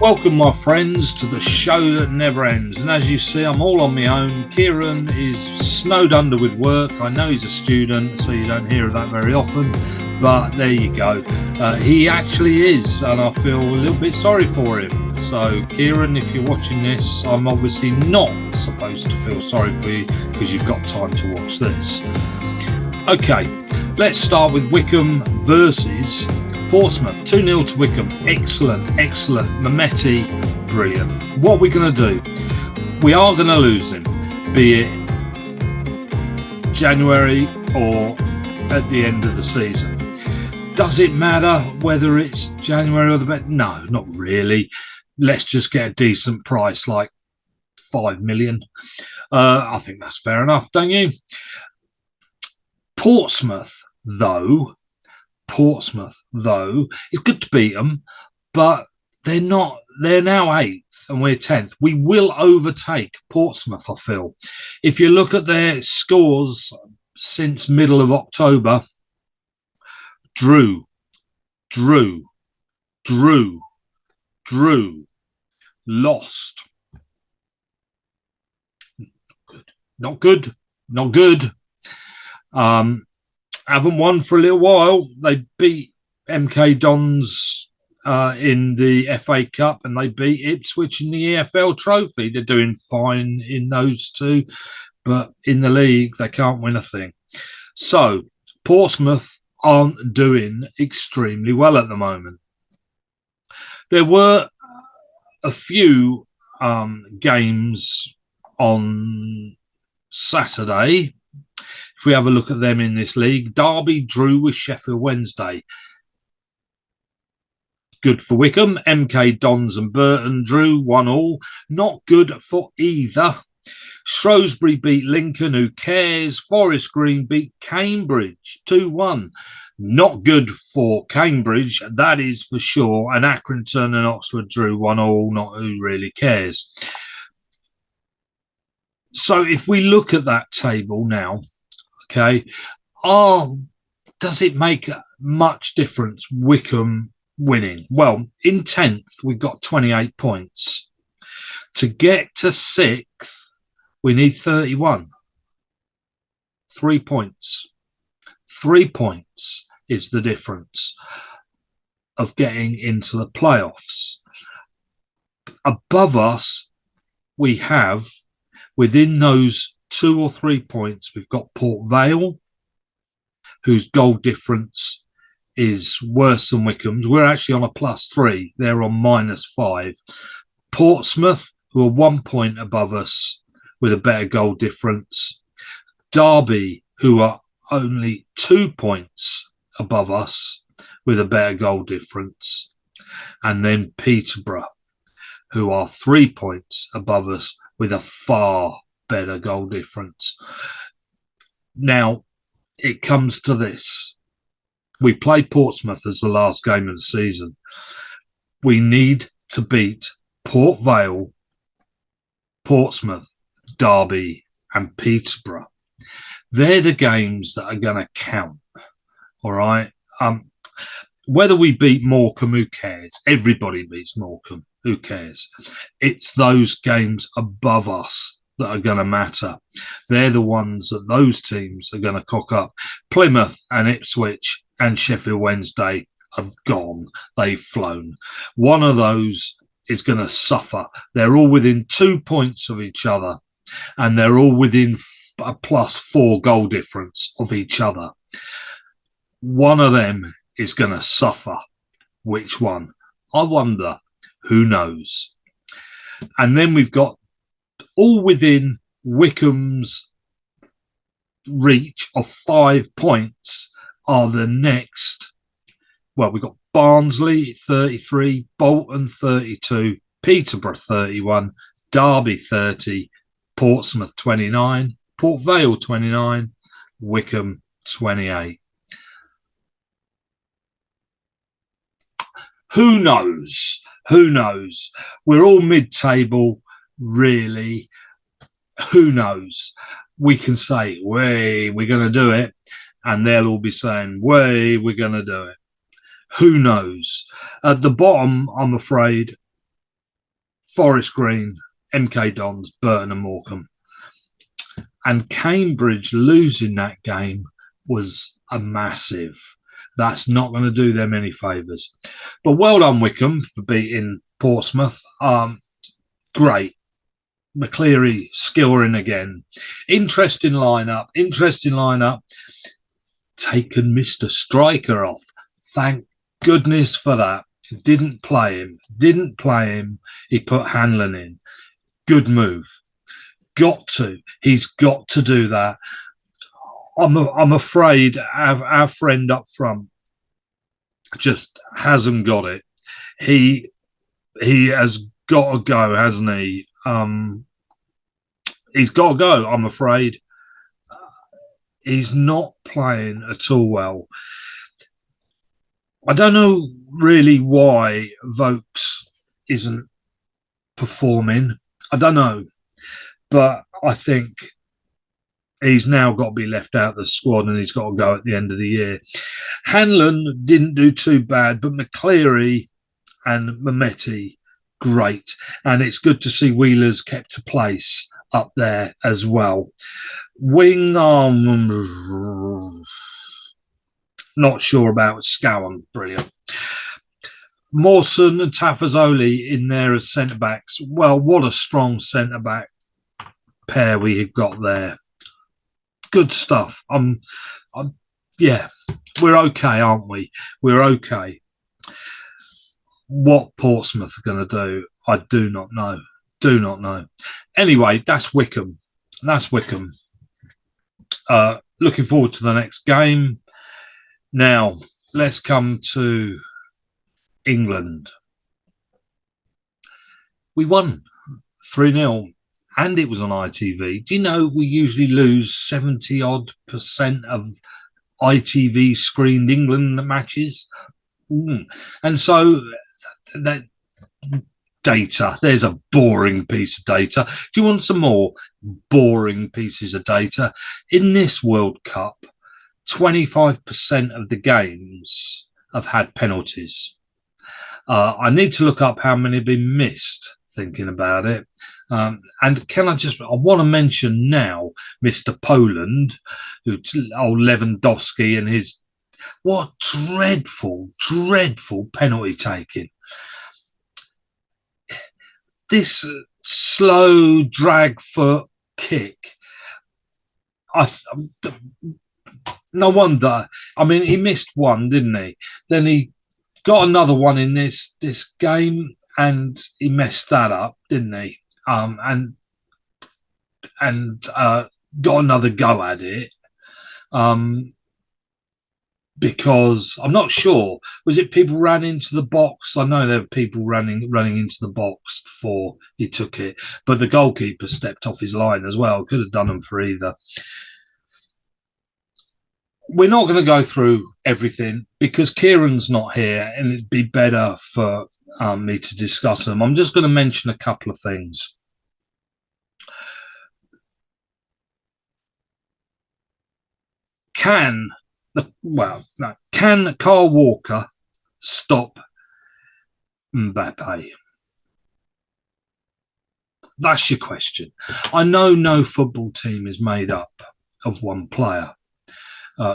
Welcome, my friends, to the show that never ends. And as you see, I'm all on my own. Kieran is snowed under with work. I know he's a student, so you don't hear of that very often. But there you go. He actually is, and I feel a little bit sorry for him. So, Kieran, if you're watching this, I'm obviously not supposed to feel sorry for you because you've got time to watch this. Okay, let's start with Wycombe versus Portsmouth. 2-0 to Wycombe. Excellent. Mehmeti, brilliant. What are we going to do? We are going to lose him, be it January or at the end of the season. Does it matter whether it's January or the best? No, not really. Let's just get a decent price, like 5 million. I think that's fair enough, don't you? Portsmouth, though, it's good to beat them, but they're not. They're now 8th and we're 10th. We will overtake Portsmouth, I feel. If you look at their scores since middle of October, drew, lost. Not good. Haven't won for a little while. They beat MK Dons in the FA Cup and they beat Ipswich in the EFL Trophy. They're doing fine in those two, but in the league, they can't win a thing. So, Portsmouth aren't doing extremely well at the moment. There were a few games on Saturday. If we have a look at them in this league, Derby drew with Sheffield Wednesday. Good for Wycombe. MK Dons and Burton drew 1-1. Not good for either. Shrewsbury beat Lincoln. Who cares? Forest Green beat Cambridge 2-1. Not good for Cambridge, that is for sure. And Accrington and Oxford drew 1-1. Not who really cares. So if we look at that table now, okay, does it make much difference Wycombe winning? Well, in 10th, we've got 28 points. To get to 6th, we need 31. 3 points. 3 points is the difference of getting into the playoffs. Above us, we have, within those 2 or 3 points, we've got Port Vale, whose goal difference is worse than Wycombe's. We're actually on a +3. They're on -5. Portsmouth, who are 1 point above us with a better goal difference. Derby, who are only 2 points above us with a better goal difference. And then Peterborough, who are 3 points above us with a far better goal difference. Now, it comes to this. We play Portsmouth as the last game of the season. We need to beat Port Vale, Portsmouth, Derby and Peterborough. They're the games that are going to count, all right? Whether we beat Morecambe, who cares? Everybody beats Morecambe, who cares? It's those games above us that are going to matter. They're the ones that those teams are going to cock up. Plymouth and Ipswich and Sheffield Wednesday have gone. They've flown. One of those is going to suffer. They're all within 2 points of each other, and they're all within a +4 goal difference of each other. One of them is going to suffer. Which one? I wonder. Who knows? And then we've got all within Wycombe's reach of 5 points are the next. Well, we've got Barnsley 33, Bolton 32, Peterborough 31, Derby 30, Portsmouth 29, Port Vale 29, Wycombe 28. Who knows? We're all mid-table, really. Who knows? We can say, we're going to do it. And they'll all be saying, we're going to do it. Who knows? At the bottom, I'm afraid, Forest Green, MK Dons, Burton and Morecambe. And Cambridge losing that game was a massive. That's not going to do them any favours. But well done, Wycombe, for beating Portsmouth. Great. McCleary scoring again. Interesting lineup. Taken Mr. Striker off. Thank goodness for that. Didn't play him. He put Hanlon in. Good move. He's got to do that. I'm afraid our friend up front just hasn't got it. He has got to go, hasn't he? He's got to go, I'm afraid. He's not playing at all well. I don't know really why Vokes isn't performing. I don't know. But I think he's now got to be left out of the squad and he's got to go at the end of the year. Hanlon didn't do too bad, but McCleary and Mehmeti, great. And it's good to see Wheeler's kept a place up there as well. Wing, not sure about Scowen, brilliant. Mawson and Tafazoli in there as centre-backs. Well, what a strong centre-back pair we have got there. Good stuff. Yeah, we're okay, aren't we? We're okay. What Portsmouth are going to do, I do not know. Anyway, that's Wycombe. Looking forward to the next game. Now, let's come to England. We won 3-0 and it was on ITV. Do you know we usually lose 70-odd% of ITV screened England matches? And so that data, there's a boring piece of data. Do you want some more boring pieces of data? In this World Cup, 25% of the games have had penalties. I need to look up how many have been missed, thinking about it. And I want to mention now Mr. Poland, old Lewandowski and his, what dreadful penalty taking. This slow drag foot kick. No wonder. I mean, he missed one, didn't he? Then he got another one in this game, and he messed that up, didn't he? And got another go at it. Because I'm not sure. Was it people ran into the box? I know there were people running into the box before he took it, but the goalkeeper stepped off his line as well. Could have done them for either. We're not going to go through everything because Kieran's not here, and it'd be better for me to discuss them. I'm just going to mention a couple of things. Can Carl Walker stop Mbappe? That's your question. I know no football team is made up of one player.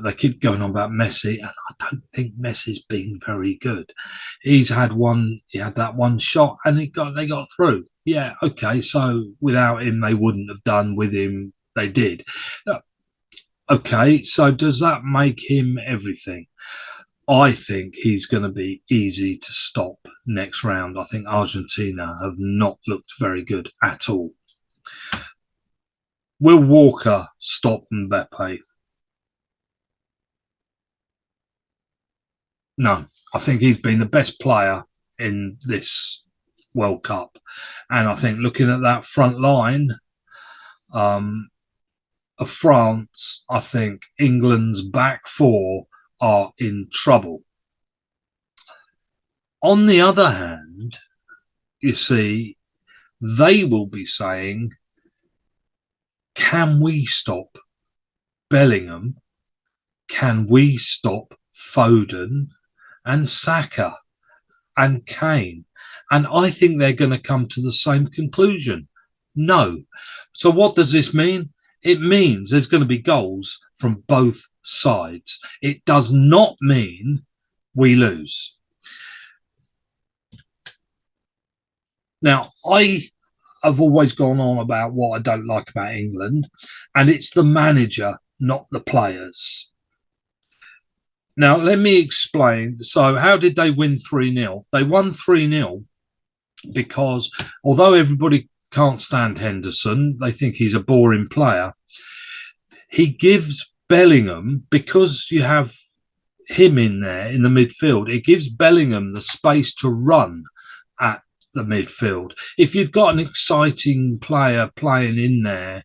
They keep going on about Messi, and I don't think Messi's been very good. He had that one shot, and they got through. Yeah, okay. So without him, they wouldn't have done. With him, they did. Okay, so does that make him everything? I think he's going to be easy to stop next round. I think Argentina have not looked very good at all. Will Walker stop Mbappe? No, I think he's been the best player in this World Cup. And I think looking at that front line of France, I think England's back four are in trouble. On the other hand, you see, they will be saying, can we stop Bellingham? Can we stop Foden and Saka and Kane? And I think they're going to come to the same conclusion. No. So what does this mean? It means there's going to be goals from both sides. It does not mean we lose. Now, I have always gone on about what I don't like about England, and it's the manager, not the players. Now, let me explain. So, how did they win 3-0? They won 3-0 because although everybody can't stand Henderson, they think he's a boring player. He gives Bellingham, because you have him in there in the midfield, it gives Bellingham the space to run at the midfield. If you've got an exciting player playing in there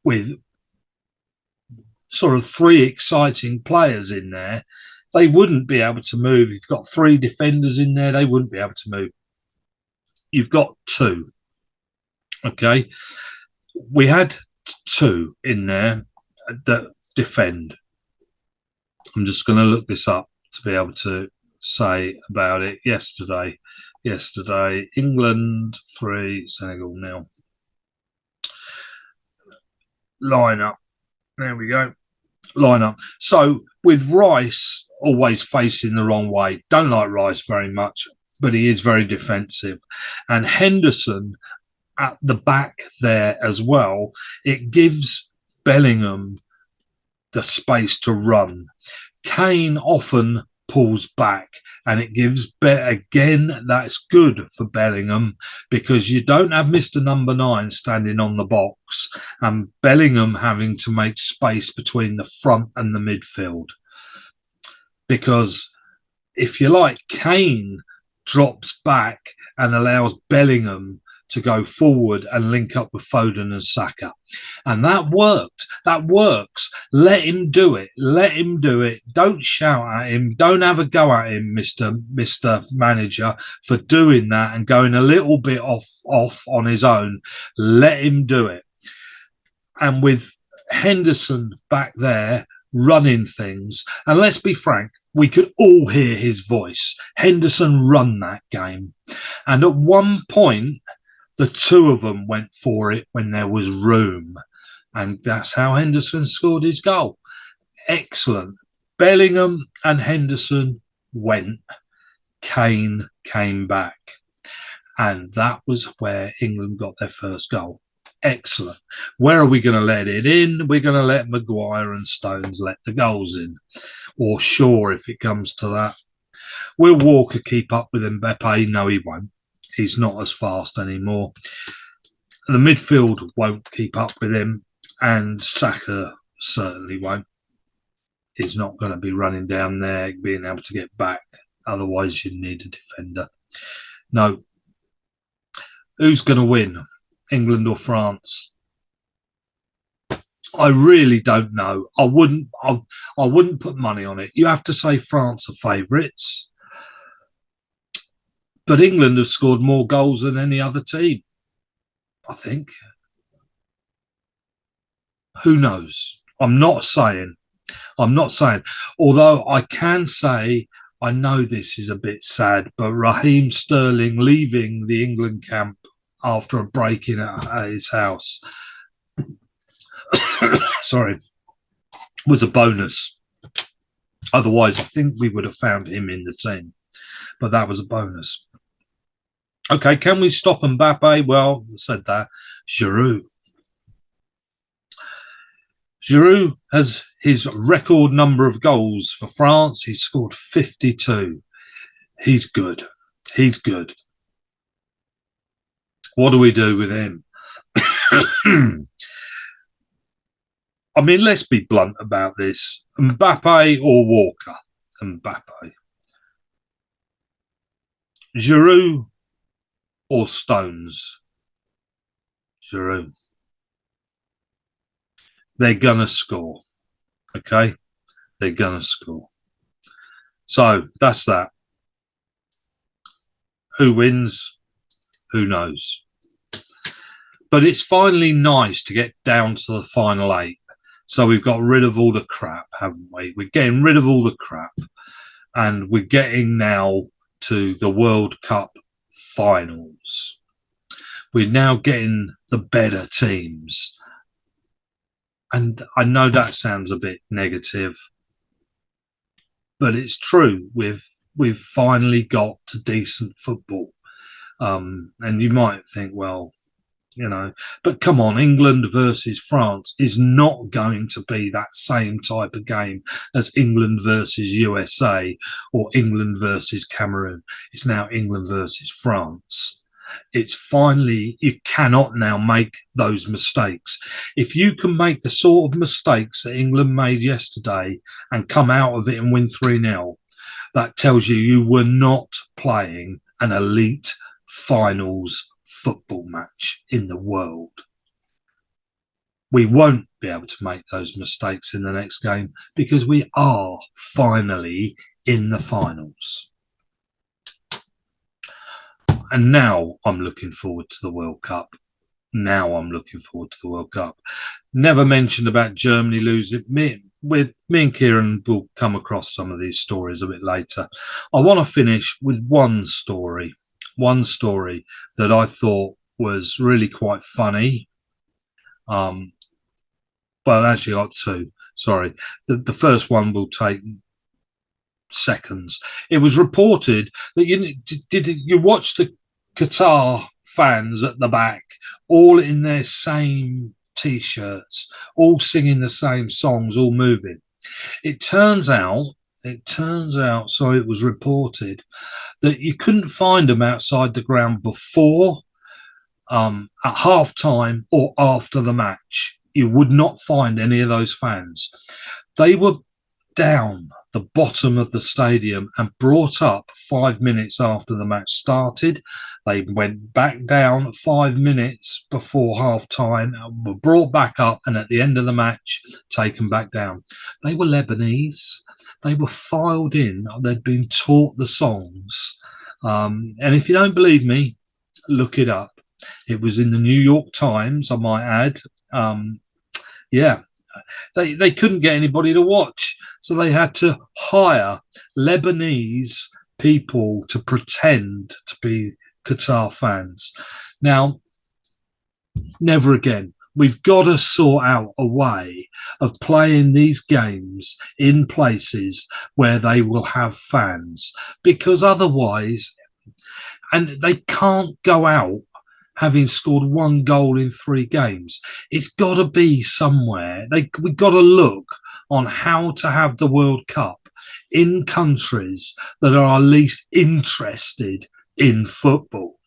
with sort of three exciting players in there, they wouldn't be able to move. You've got three defenders in there, they wouldn't be able to move. You've got two. Okay. We had two in there that defend. I'm just going to look this up to be able to say about it. Yesterday, England 3, Senegal 0. Line up. There we go. Line up. So with Rice always facing the wrong way, don't like Rice very much, but he is very defensive. And Henderson at the back there as well, it gives Bellingham the space to run. Kane often pulls back, and it gives again, that's good for Bellingham, because you don't have Mr. Number 9 standing on the box and Bellingham having to make space between the front and the midfield. Because if you like, Kane drops back and allows Bellingham to go forward and link up with Foden and Saka. And that worked. That works. Let him do it. Let him do it. Don't shout at him. Don't have a go at him, Mr. Manager, for doing that and going a little bit off on his own. Let him do it. And with Henderson back there running things, and let's be frank, we could all hear his voice. Henderson run that game. And at one point, the two of them went for it when there was room. And that's how Henderson scored his goal. Excellent. Bellingham and Henderson went. Kane came back. And that was where England got their first goal. Excellent. Where are we going to let it in? We're going to let Maguire and Stones let the goals in. Or Shaw, if it comes to that. Will Walker keep up with Mbappe? No, he won't. He's not as fast anymore. The midfield won't keep up with him, and Saka certainly won't. He's not going to be running down there, being able to get back. Otherwise, you need a defender. No. Who's going to win, England or France? I really don't know. I wouldn't put money on it. You have to say France are favourites. But England have scored more goals than any other team, I think. Who knows? I'm not saying. Although I can say, I know this is a bit sad, but Raheem Sterling leaving the England camp after a break-in at his house, sorry, was a bonus. Otherwise, I think we would have found him in the team. But that was a bonus. Okay, can we stop Mbappe? Well, I said that. Giroud. Giroud has his record number of goals for France. He's scored 52. He's good. He's good. What do we do with him? I mean, let's be blunt about this. Mbappe or Walker? Mbappe. Giroud or Stones? Giroud. They're going to score. Okay? They're going to score. So, that's that. Who wins? Who knows? But it's finally nice to get down to the final 8. So we've got rid of all the crap, haven't we? We're getting rid of all the crap. And we're getting now to the World Cup finals. We're now getting the better teams. And I know that sounds a bit negative, but it's true. We've finally got to decent football. And you might think, well, but come on, England versus France is not going to be that same type of game as England versus USA or England versus Cameroon. It's now England versus France. It's finally, you cannot now make those mistakes. If you can make the sort of mistakes that England made yesterday and come out of it and win 3-0, that tells you were not playing an elite finals football match in the world. We won't be able to make those mistakes in the next game because we are finally in the finals. And now I'm looking forward to the World Cup. Never mentioned about Germany losing. Me and Kieran will come across some of these stories a bit later. I want to finish with one story that I thought was really quite funny. But I actually got two. Sorry. The first one will take seconds. It was reported that you watch the Qatar fans at the back, all in their same T-shirts, all singing the same songs, all moving. It turns out, so it was reported, that you couldn't find them outside the ground before, at half-time or after the match. You would not find any of those fans. They were down the bottom of the stadium and brought up 5 minutes after the match started. They went back down 5 minutes before half-time, were brought back up, and at the end of the match, taken back down. They were Lebanese. They were filed in. They'd been taught the songs. And if you don't believe me, look it up. It was in the New York Times, I might add. They couldn't get anybody to watch, so they had to hire Lebanese people to pretend to be Qatar fans. Now, never again. We've got to sort out a way of playing these games in places where they will have fans, because otherwise, and they can't go out having scored 1 goal in 3 games. It's got to be somewhere. We've got to look on how to have the World Cup in countries that are at least interested in football.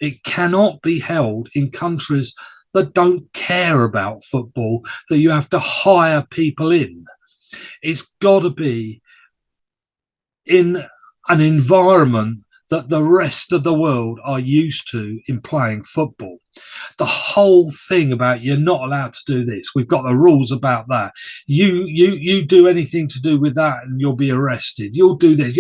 It cannot be held in countries that don't care about football, that you have to hire people in. It's got to be in an environment that the rest of the world are used to in playing football. The whole thing about you're not allowed to do this, we've got the rules about that. You do anything to do with that and you'll be arrested. You'll do this.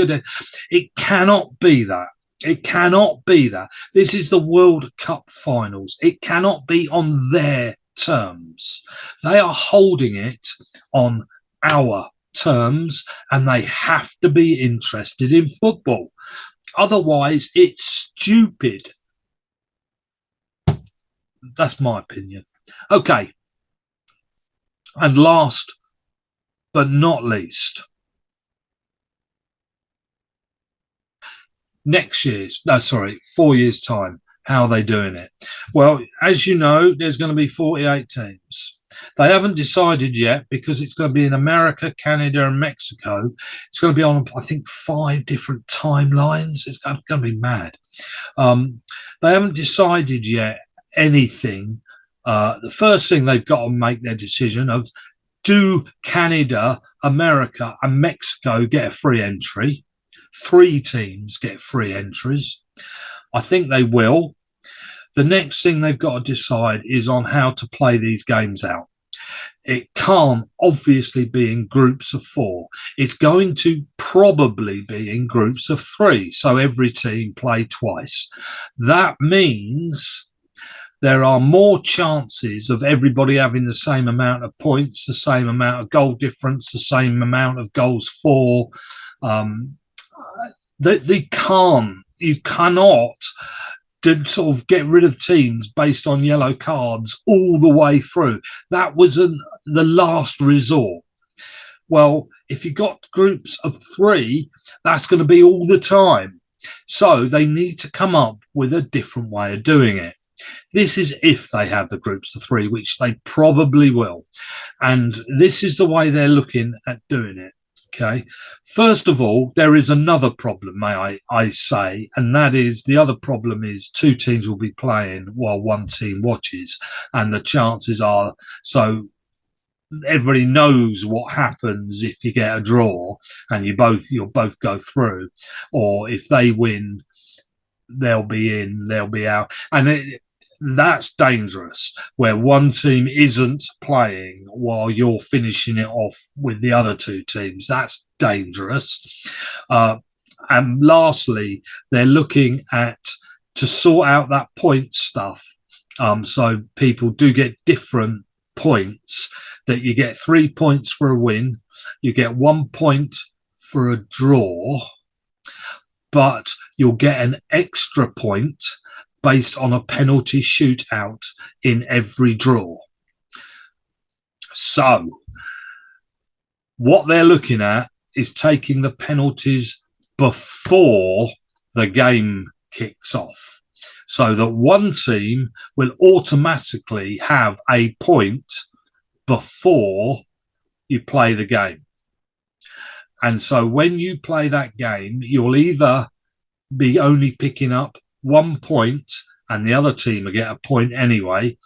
It cannot be that. It cannot be that. This is the World Cup finals. It cannot be on their terms. They are holding it on our terms, and they have to be interested in football. Otherwise, it's stupid. That's my opinion. Okay. And last but not least, 4 years' time, how are they doing it? Well, as you know, there's going to be 48 teams. They haven't decided yet because it's going to be in America, Canada, and Mexico. It's going to be on, I think, 5 different timelines. It's going to be mad. They haven't decided yet anything. The first thing they've got to make their decision of, do Canada, America, and Mexico get a free entry? 3 teams get free entries. I think they will. The next thing they've got to decide is on how to play these games out. It can't obviously be in groups of 4. It's going to probably be in groups of 3. So every team play twice. That means there are more chances of everybody having the same amount of points, the same amount of goal difference, the same amount of goals for. You cannot sort of get rid of teams based on yellow cards all the way through. That was the last resort. Well, if you've got groups of 3, that's going to be all the time. So they need to come up with a different way of doing it. This is if they have the groups of 3, which they probably will. And this is the way they're looking at doing it. Okay. First of all, there is another problem, may I say, and that is the other problem is 2 teams will be playing while 1 team watches, and the chances are so everybody knows what happens if you get a draw and you'll both go through, or if they win, they'll be in, they'll be out, and that's dangerous, where 1 team isn't playing while you're finishing it off with the other 2 teams. That's dangerous. And lastly, they're looking at to sort out that point stuff. So people do get different points, that you get 3 points for a win, you get 1 point for a draw, but you'll get an extra point based on a penalty shootout in every draw. So what they're looking at is taking the penalties before the game kicks off, so that 1 team will automatically have a point before you play the game. And so when you play that game, you'll either be only picking up 1 point and the other team will get a point anyway,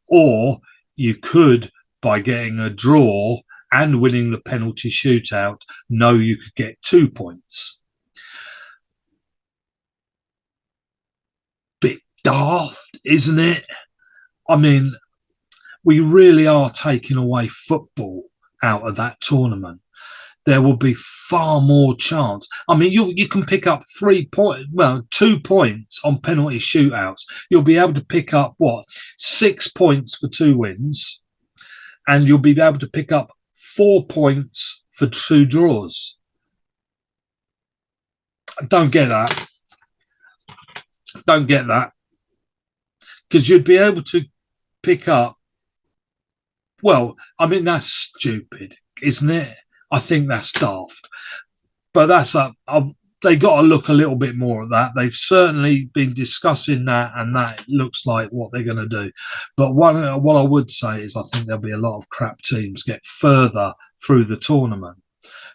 or you could, by getting a draw and winning the penalty shootout, know you could get 2 points. Bit daft, isn't it? I mean, we really are taking away football out of that tournament. There will be far more chance. I mean, you can pick up 2 points on penalty shootouts. You'll be able to pick up 6 points for 2 wins, and you'll be able to pick up 4 points for 2 draws. I don't get that. Don't get that, because you'd be able to pick up. Well, I mean, that's stupid, isn't it? I think that's daft, but that's they got to look a little bit more at that. They've certainly been discussing that, and that looks like what they're going to do. But what I would say is I think there'll be a lot of crap teams get further through the tournament,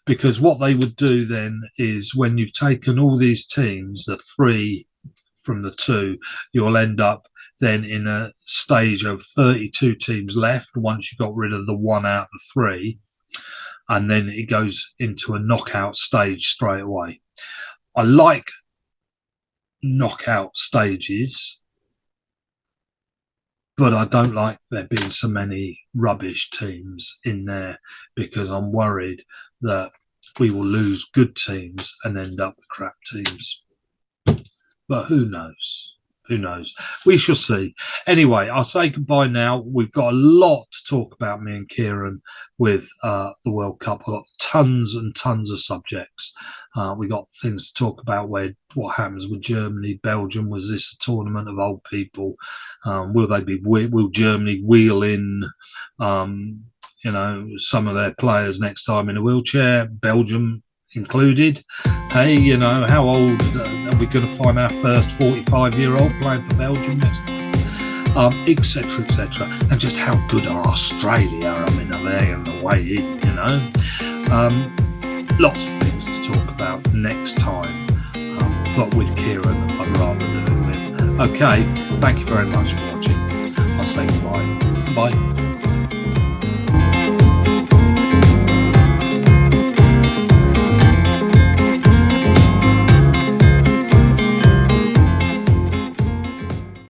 because what they would do then is, when you've taken all these teams, the 3 from the 2, you'll end up then in a stage of 32 teams left once you got rid of the 1 out of the 3. And then it goes into a knockout stage straight away. I like knockout stages, but I don't like there being so many rubbish teams in there, because I'm worried that we will lose good teams and end up with crap teams. But who knows? Who knows? We shall see. Anyway, I'll say goodbye now. We've got a lot to talk about, me and Kieran, with the World Cup. We've got tons and tons of subjects. We got things to talk about, what happens with Germany, Belgium. Was this a tournament of old people? Will Germany wheel in some of their players next time in a wheelchair, Belgium included? Hey, how old are we going to find our first 45-year-old playing for Belgium next time? Etc., etc. And just how good are Australia? I mean, are they on the way in, Lots of things to talk about next time. But with Kieran, I'd rather do it with. Okay, thank you very much for watching. I'll say goodbye. Bye.